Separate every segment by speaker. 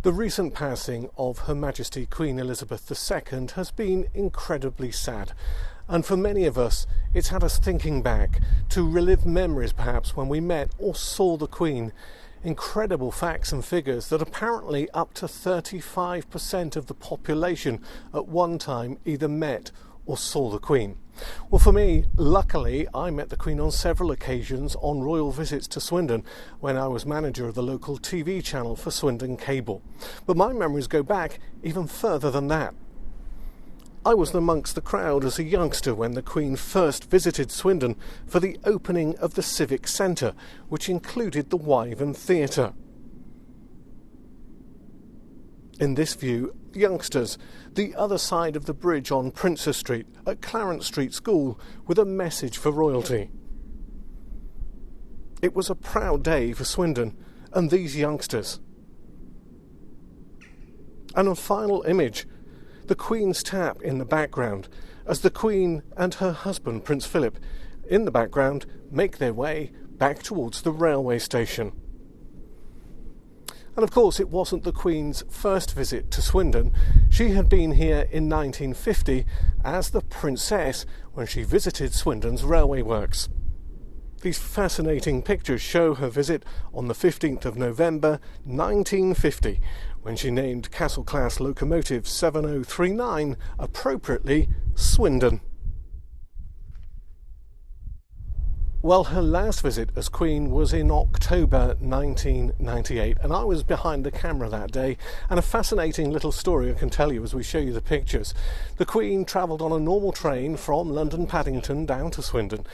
Speaker 1: The recent passing of Her Majesty Queen Elizabeth II has been incredibly sad, and for many of us it's had us thinking back to relive memories perhaps when we met or saw the Queen. Incredible facts and figures that apparently up to 35% of the population at one time either met or saw the Queen. Well, for me, luckily, I met the Queen on several occasions on royal visits to Swindon when I was manager of the local TV channel for Swindon Cable. But my memories go back even further than that. I was amongst the crowd as a youngster when the Queen first visited Swindon for the opening of the Civic Centre, which included the Wyvern Theatre. In this view, youngsters, the other side of the bridge on Princess Street at Clarence Street School with a message for royalty. It was a proud day for Swindon and these youngsters. And a final image, the Queen's tap in the background, as the Queen and her husband, Prince Philip, in the background, make their way back towards the railway station. And of course, it wasn't the Queen's first visit to Swindon. She had been here in 1950 as the Princess when she visited Swindon's railway works. These fascinating pictures show her visit on the 15th of November 1950, when she named Castle Class Locomotive 7039 appropriately Swindon. Well, her last visit as Queen was in October 1998, and I was behind the camera that day, and a fascinating little story I can tell you as we show you the pictures. The Queen travelled on a normal train from London Paddington down to Swindon,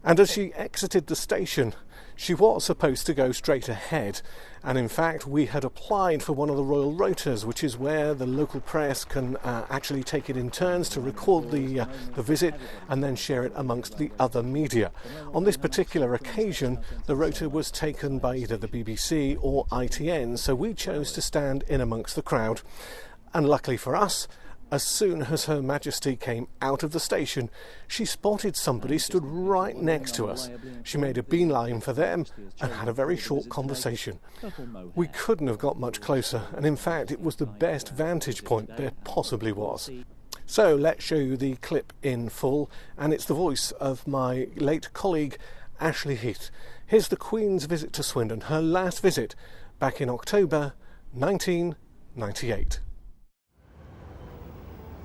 Speaker 1: and as she exited the station, she was supposed to go straight ahead, and in fact we had applied for one of the royal rotas, which is where the local press can actually take it in turns to record the visit and then share it amongst the other media. On this particular occasion, the rota was taken by either the BBC or ITN, so we chose to stand in amongst the crowd, and luckily for us, as soon as Her Majesty came out of the station, she spotted somebody stood right next to us. She made a beeline for them and had a very short conversation. We couldn't have got much closer, and in fact it was the best vantage point there possibly was. So let's show you the clip in full, and it's the voice of my late colleague Ashley Heath. Here's the Queen's visit to Swindon, her last visit back in October 1998.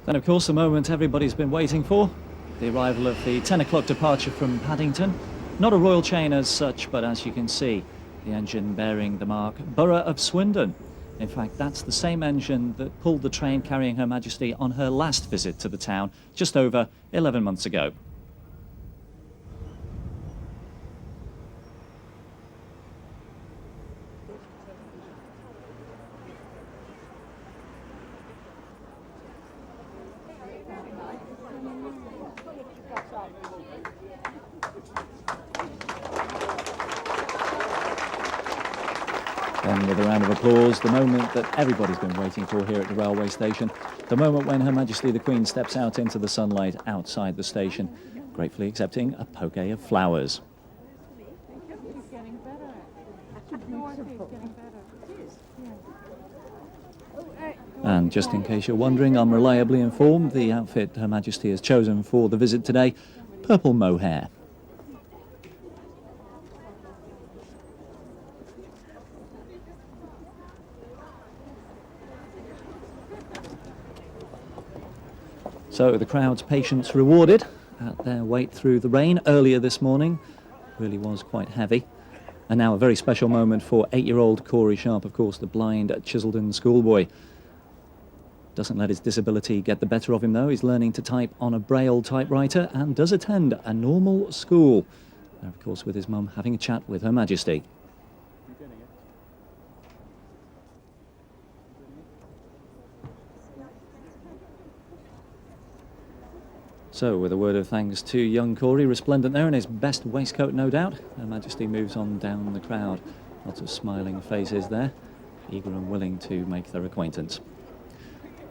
Speaker 2: Then, of course, the moment everybody's been waiting for, the arrival of the 10 o'clock departure from Paddington. Not a royal chain as such, but as you can see, the engine bearing the mark Borough of Swindon. In fact, that's the same engine that pulled the train carrying Her Majesty on her last visit to the town just over 11 months ago. Then with a round of applause, the moment that everybody's been waiting for here at the railway station, the moment when Her Majesty the Queen steps out into the sunlight outside the station, gratefully accepting a bouquet of flowers. And just in case you're wondering, I'm reliably informed the outfit Her Majesty has chosen for the visit today, purple mohair. So the crowd's patience rewarded at their wait through the rain earlier this morning. Really was quite heavy. And now a very special moment for 8-year-old Corey Sharp, of course, the blind Chiseldon schoolboy. Doesn't let his disability get the better of him, though. He's learning to type on a Braille typewriter and does attend a normal school. And of course, with his mum having a chat with Her Majesty. So, with a word of thanks to young Corey, resplendent there in his best waistcoat, no doubt, Her Majesty moves on down the crowd. Lots of smiling faces there, eager and willing to make their acquaintance.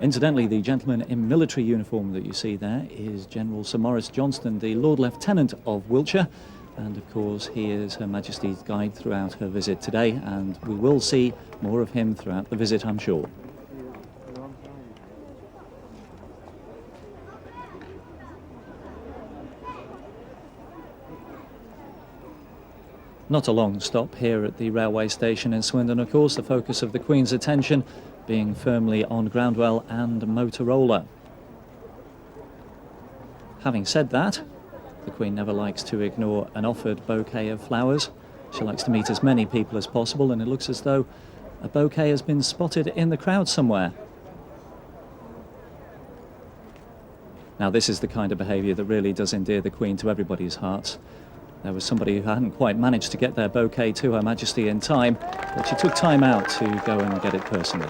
Speaker 2: Incidentally, the gentleman in military uniform that you see there is General Sir Maurice Johnston, the Lord Lieutenant of Wiltshire, And of course, he is Her Majesty's guide throughout her visit today, and we will see more of him throughout the visit, I'm sure. Not a long stop here at the railway station in Swindon, of course, the focus of the Queen's attention being firmly on Groundwell and Motorola. Having said that, the Queen never likes to ignore an offered bouquet of flowers. She likes to meet as many people as possible, and it looks as though a bouquet has been spotted in the crowd somewhere. Now, this is the kind of behaviour that really does endear the Queen to everybody's hearts. There was somebody who hadn't quite managed to get their bouquet to Her Majesty in time, but she took time out to go and get it personally.